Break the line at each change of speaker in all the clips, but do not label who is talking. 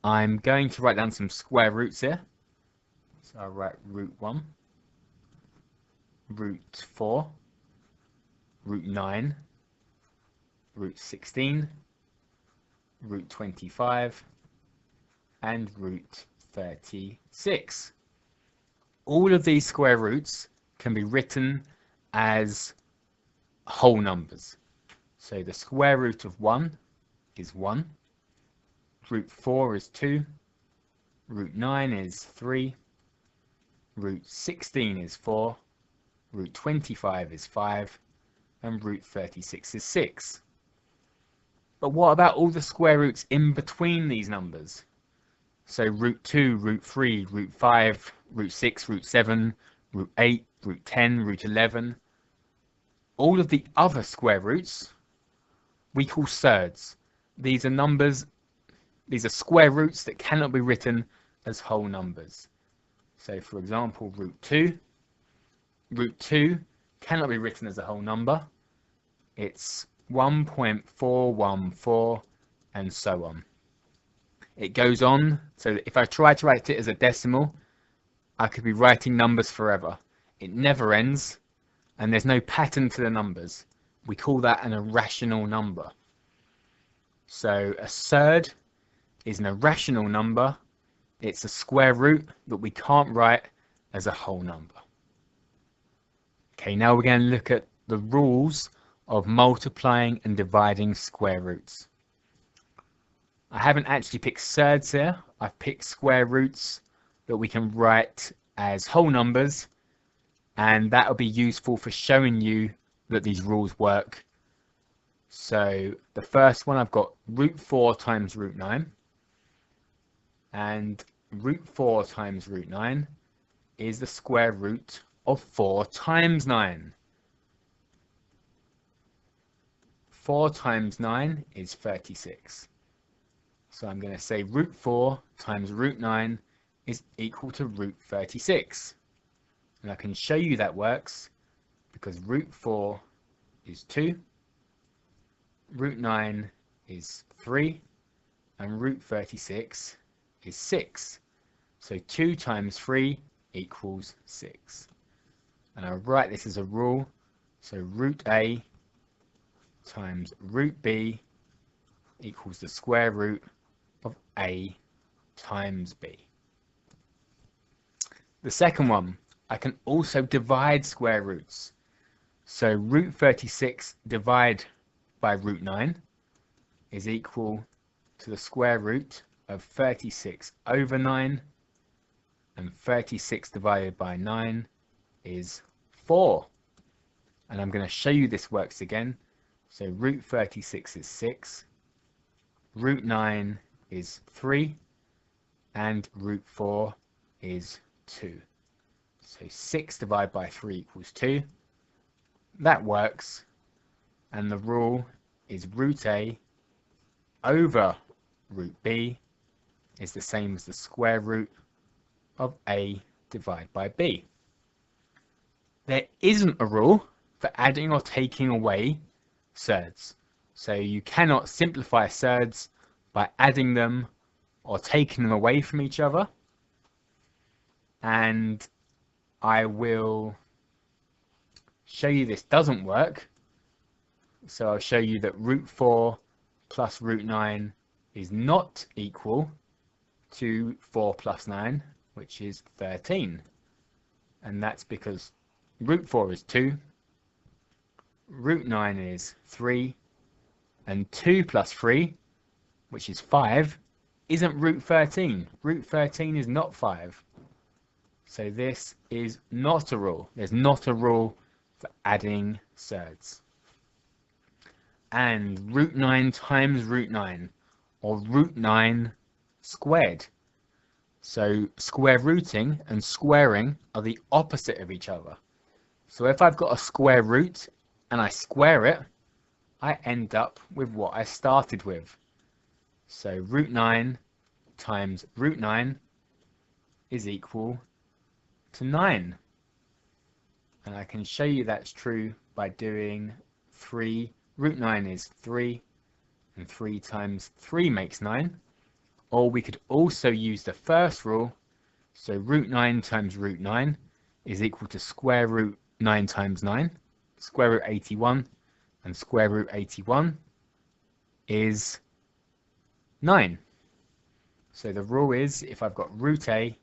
I'm going to write down some square roots here. So I'll write root 1, root 4, root 9, root 16, root 25, and root 36. All of these square roots can be written as whole numbers. So the square root of 1 is 1, root 4 is 2, root 9 is 3, root 16 is 4, root 25 is 5, and root 36 is 6. But what about all the square roots in between these numbers? So root 2, root 3, root 5, root 6, root 7, root 8, root 10, root 11. All of the other square roots we call surds. These are square roots that cannot be written as whole numbers. So for example, root 2 cannot be written as a whole number. It's 1.414 and so on. It goes on, so if I try to write it as a decimal, I could be writing numbers forever. It never ends, and there's no pattern to the numbers. We call that an irrational number. So a surd is an irrational number. It's a square root that we can't write as a whole number. Okay, now we're going to look at the rules of multiplying and dividing square roots. I haven't actually picked surds here. I've picked square roots that we can write as whole numbers, and that will be useful for showing you that these rules work. So the first one, I've got root 4 times root 9, and root 4 times root 9 is the square root of 4 times 9. 4 times 9 is 36. So I'm going to say root 4 times root 9 is equal to root 36. And I can show you that works because root 4 is 2, root 9 is 3, and root 36 is 6. So 2 times 3 equals 6. And I'll write this as a rule. So root A times root B equals the square root of A times B. The second one, I can also divide square roots. So root 36 divided by root 9 is equal to the square root of 36 over 9, and 36 divided by 9 is 4. And I'm going to show you this works again. So root 36 is 6, root 9 is 3, and root 4 is 2. So 6 divided by 3 equals 2. That works, and the rule is root A over root B is the same as the square root of A divided by B. There isn't a rule for adding or taking away surds. So you cannot simplify surds by adding them or taking them away from each other. And I will show you this doesn't work. So I'll show you that root 4 plus root 9 is not equal to 4 plus 9, which is 13. And that's because root 4 is 2, root 9 is 3, and 2 plus 3, which is 5, isn't root 13. Root 13 is not 5. So this is not a rule. There's not a rule for adding surds. And root 9 times root 9, or root 9 squared. So square rooting and squaring are the opposite of each other. So if I've got a square root and I square it, I end up with what I started with. So root 9 times root 9 is equal to 9. And I can show you that's true by doing 3. Root 9 is 3, and 3 times 3 makes 9. Or we could also use the first rule. So root 9 times root 9 is equal to square root 9 times 9, square root 81, and square root 81 is 9. So the rule is, if I've got root a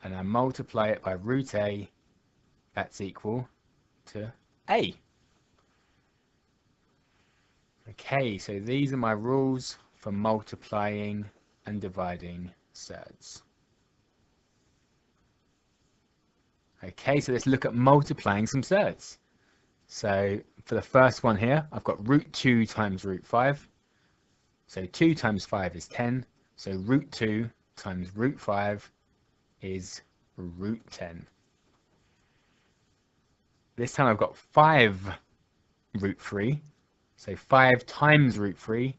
and I multiply it by root a, that's equal to a. Okay, so these are my rules for multiplying and dividing surds. Okay, so let's look at multiplying some surds. So for the first one here, I've got root 2 times root 5. So 2 times 5 is 10. So root 2 times root 5 is root 10. This time I've got 5 root 3. So 5 times root 3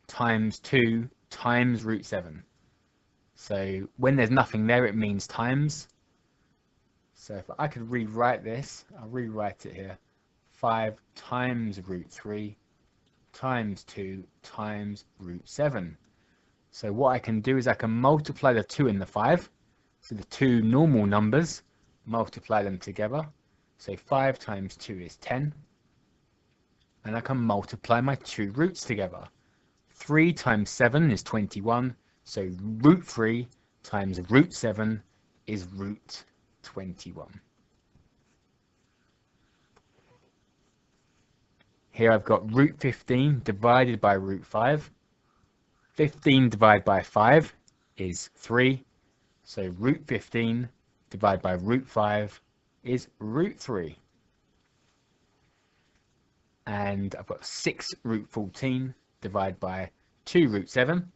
times 2 times root 7. So when there's nothing there, it means times. So if I could rewrite this, I'll rewrite it here. 5 times root 3 times 2 times root 7. So what I can do is I can multiply the 2 and the 5. So the two normal numbers, multiply them together. So 5 times 2 is 10. And I can multiply my two roots together. 3 times 7 is 21. So root 3 times root 7 is root 21. Here I've got root 15 divided by root 5. 15 divided by 5 is 3. So root 15 divided by root 5 is root 3. And I've got 6 root 14 divided by 2 root 7.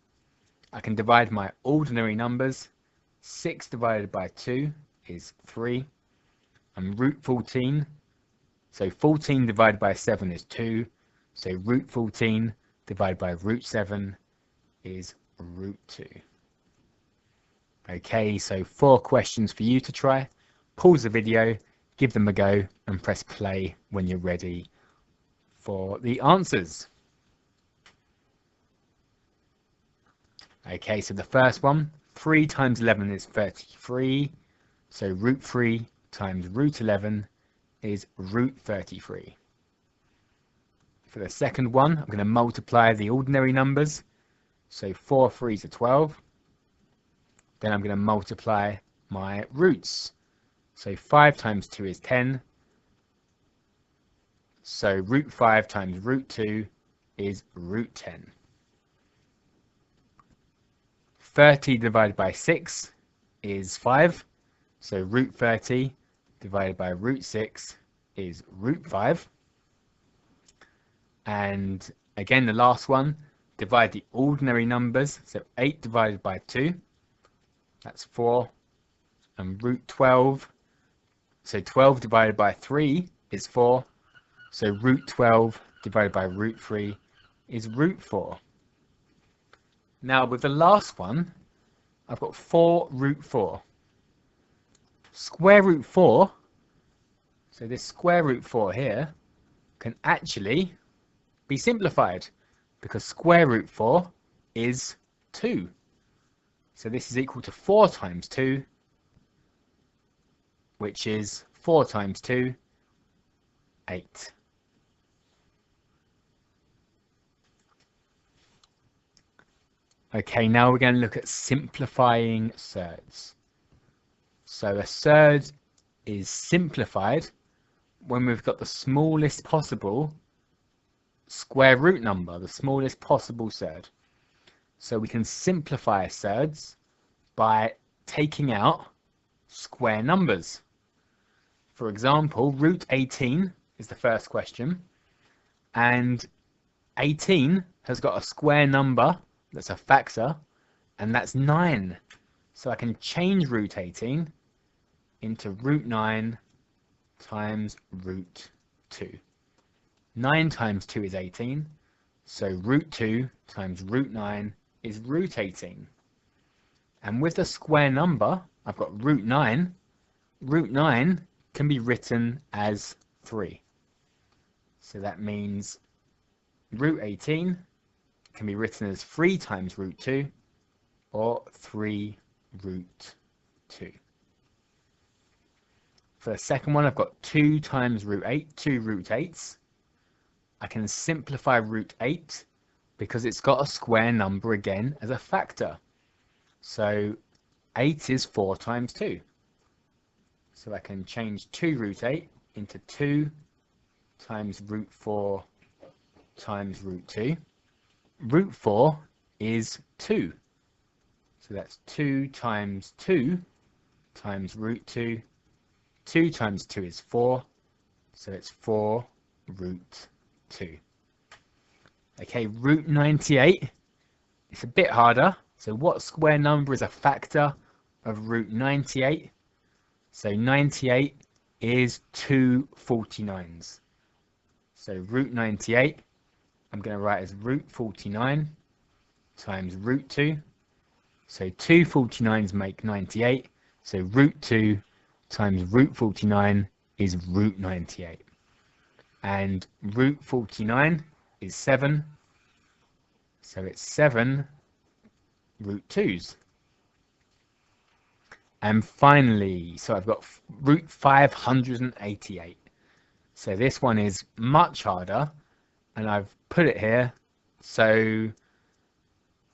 I can divide my ordinary numbers. 6 divided by 2 is 3. And root 14, so 14 divided by 7 is 2. So root 14 divided by root 7 is root 2. Okay, so 4 questions for you to try. Pause the video, give them a go, and press play when you're ready for the answers. Okay, so the first one, 3 times 11 is 33. So root 3 times root 11 is root 33. For the second one, I'm going to multiply the ordinary numbers. So 4 3s are 12. Then I'm going to multiply my roots. So 5 times 2 is 10. So root 5 times root 2 is root 10. 30 divided by 6 is 5. So root 30 divided by root 6 is root 5. And again, the last one, divide the ordinary numbers. So 8 divided by 2, that's 4. And root 12, so 12 divided by 3 is 4. So root 12 divided by root 3 is root 4. Now with the last one, I've got 4 root 4. Square root 4, so this square root 4 here, can actually be simplified because square root 4 is 2. So this is equal to 4 times 2, which is 4 times 2, 8. Okay, now we're going to look at simplifying surds. So a surd is simplified when we've got the smallest possible square root number, the smallest possible surd. So we can simplify surds by taking out square numbers. For example, root 18 is the first question, and 18 has got a square number that's a factor, and that's 9. So I can change root 18 into root 9 times root 2. 9 times 2 is 18, so root 2 times root 9 is root 18. And with the square number, I've got root 9. Root 9 can be written as 3. So that means root 18 can be written as 3 times root 2, or 3 root 2. For the second one, I've got 2 times root 8, 2 root 8s. I can simplify root 8 because it's got a square number again as a factor. So 8 is 4 times 2. So I can change 2 root 8 into 2 times root 4 times root 2. Root 4 is 2. So that's 2 times 2 times root 2. 2 times 2 is 4. So it's 4 root 2. Okay, root 98. It's a bit harder. So what square number is a factor of root 98? So 98 is 2 49s. So root 98, I'm going to write as root 49 times root 2. So 2 49s make 98. So root 2 times root 49 is root 98. And root 49 is 7. So it's 7 root 2s. And finally, so I've got root 588. So this one is much harder, and I've put it here so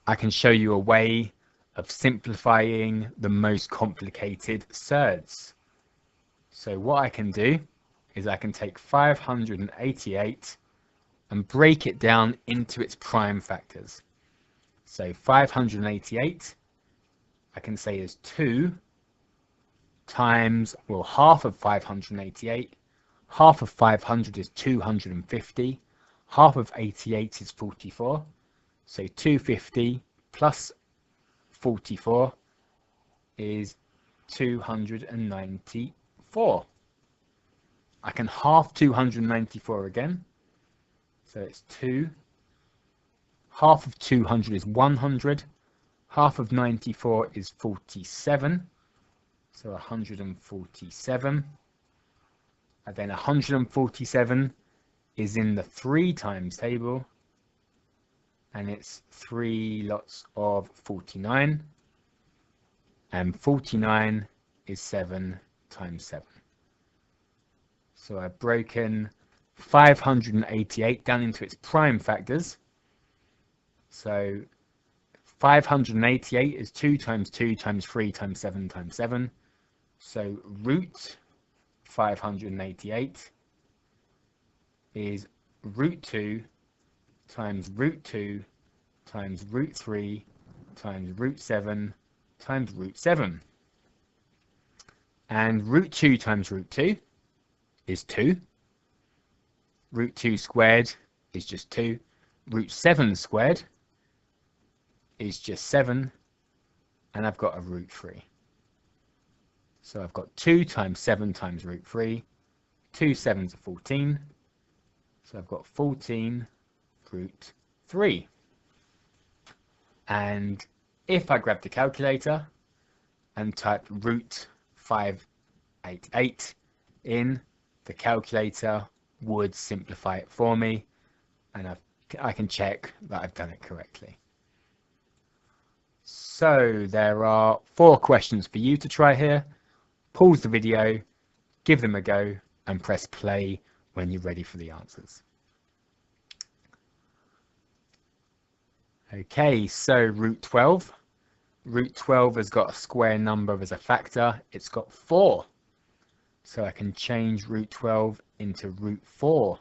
I can show you a way of simplifying the most complicated surds. So what I can do is I can take 588 and break it down into its prime factors. So 588 I can say is 2 times, well, half of 588. Half of 500 is 250. Half of 88 is 44. So 250 plus 44 is 294. I can half 294 again. So it's 2. Half of 200 is 100. Half of 94 is 47. So 147. And then 147 is in the 3 times table. And it's 3 lots of 49. And 49 is 7 times 7. So I've broken 588 down into its prime factors. So 588 is 2 times 2 times 3 times 7 times 7. So root 588 is root 2 times root 2 times root 3 times root 7 times root 7. And root 2 times root 2 is 2. Root 2 squared is just 2. Root 7 squared is just 7. And I've got a root 3. So I've got 2 times 7 times root 3. 2 7s are 14. So I've got 14 root 3. And if I grab the calculator and type root 588 in, the calculator would simplify it for me, and I can check that I've done it correctly. So there are 4 questions for you to try here. Pause the video, give them a go, and press play when you're ready for the answers. Okay, so root 12. Root 12 has got a square number as a factor. It's got 4. So I can change root 12 into root 4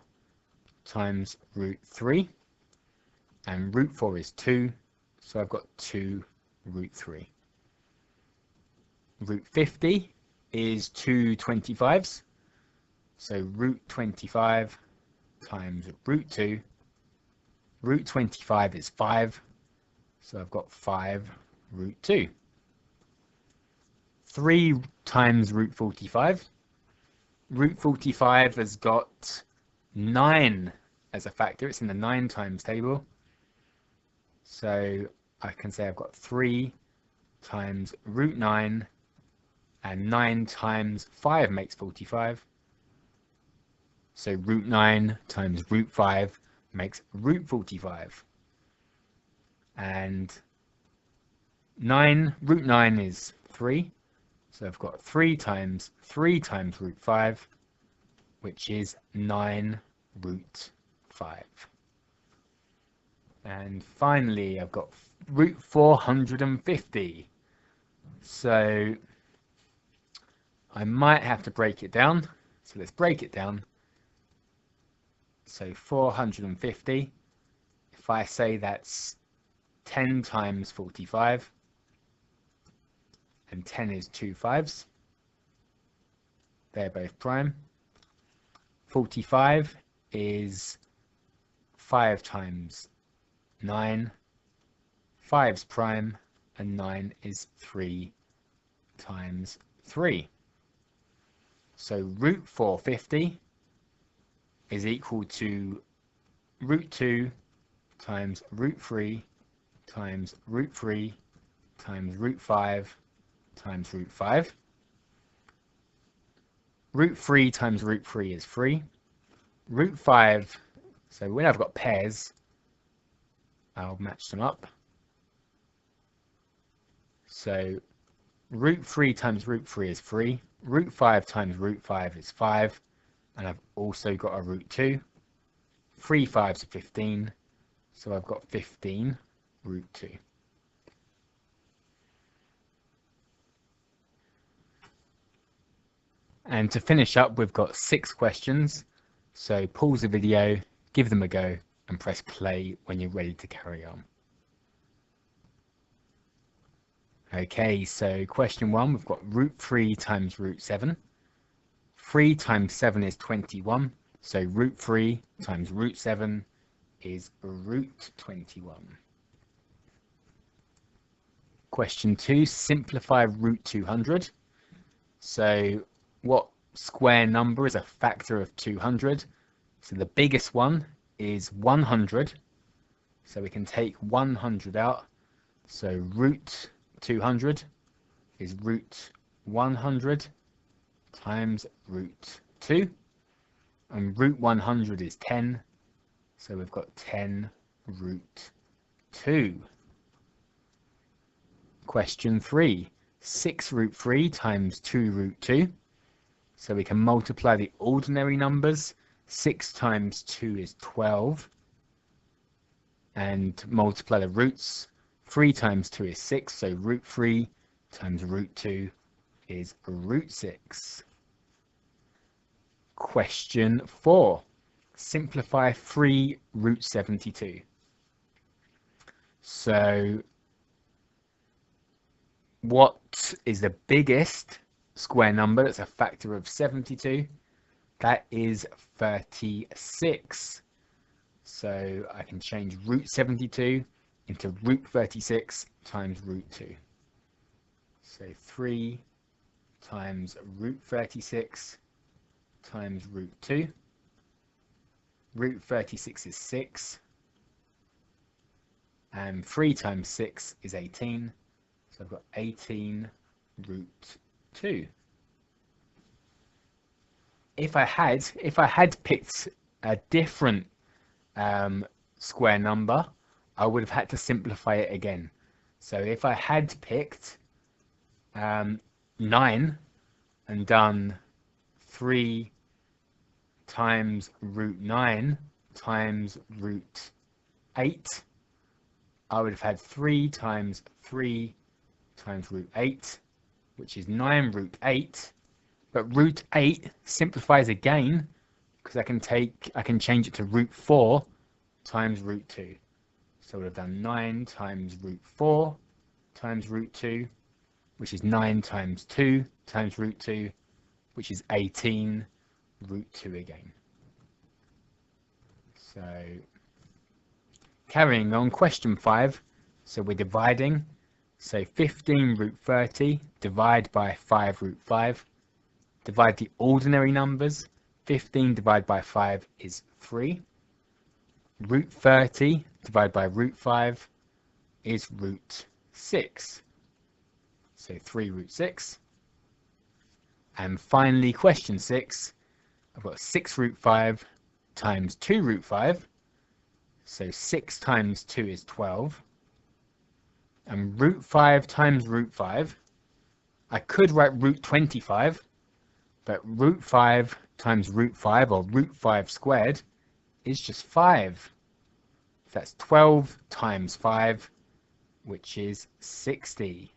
times root 3. And root 4 is 2. So I've got 2 root 3. Root 50 is 2 25s. So root 25 times root 2. Root 25 is 5. So I've got 5 root 2. 3 times root 45. Root 45 has got 9 as a factor. It's in the 9 times table. So I can say I've got 3 times root 9, and 9 times 5 makes 45. So root 9 times root 5 makes root 45. And root 9 is 3. So I've got 3 times root 5, which is 9 root 5. And finally, I've got root 450. So I might have to break it down. So let's break it down. So 450, if I say that's 10 times 45, and 10 is 2 5s, they're both prime. 45 is 5 times 9, 5's prime, and 9 is 3 times 3. So root 450 is equal to root 2 times root 3 times root 3 times root 5 times root 5. Root 3 times root 3 is 3. Root 5, so when I've got pairs, I'll match them up. So root 3 times root 3 is 3. Root 5 times root 5 is 5. And I've also got a root 2. 3 5s are 15. So I've got 15 root 2. And to finish up, we've got 6 questions. So pause the video, give them a go, and press play when you're ready to carry on. Okay, so question 1, we've got root 3 times root 7. 3 times 7 is 21. So root 3 times root 7 is root 21. Question 2, simplify root 200. So what square number is a factor of 200? So the biggest one is 100. So we can take 100 out. So root 200 is root 100 times root 2. And root 100 is 10. So we've got 10 root 2. Question 3. 6 root 3 times 2 root 2. So we can multiply the ordinary numbers. 6 times 2 is 12. And multiply the roots. 3 times 2 is 6. So root 3 times root 2 is root 6. Question 4. Simplify 3 root 72. So what is the biggest square number that's a factor of 72? That is 36. So I can change root 72 into root 36 times root 2. So 3 times root 36 times root 2. Root 36 is 6. And 3 times 6 is 18. So I've got 18 root 2. If I had picked a different square number, I would have had to simplify it again. So if I had picked 9 and done 3 times root 9 times root 8, I would have had 3 times 3 times root 8, which is 9 root 8. But root 8 simplifies again because I can change it to root 4 times root 2. So we've done 9 times root 4 times root 2, which is 9 times 2 times root 2, which is 18 root 2 again. So carrying on, question 5. So we're dividing. So 15 root 30, divide by 5 root 5. Divide the ordinary numbers. 15 divided by 5 is 3. Root 30 divided by root 5 is root 6. So 3 root 6. And finally, question 6. I've got 6 root 5 times 2 root 5. So 6 times 2 is 12. And root 5 times root 5, I could write root 25, but root 5 times root 5, or root 5 squared, is just 5. That's 12 times 5, which is 60.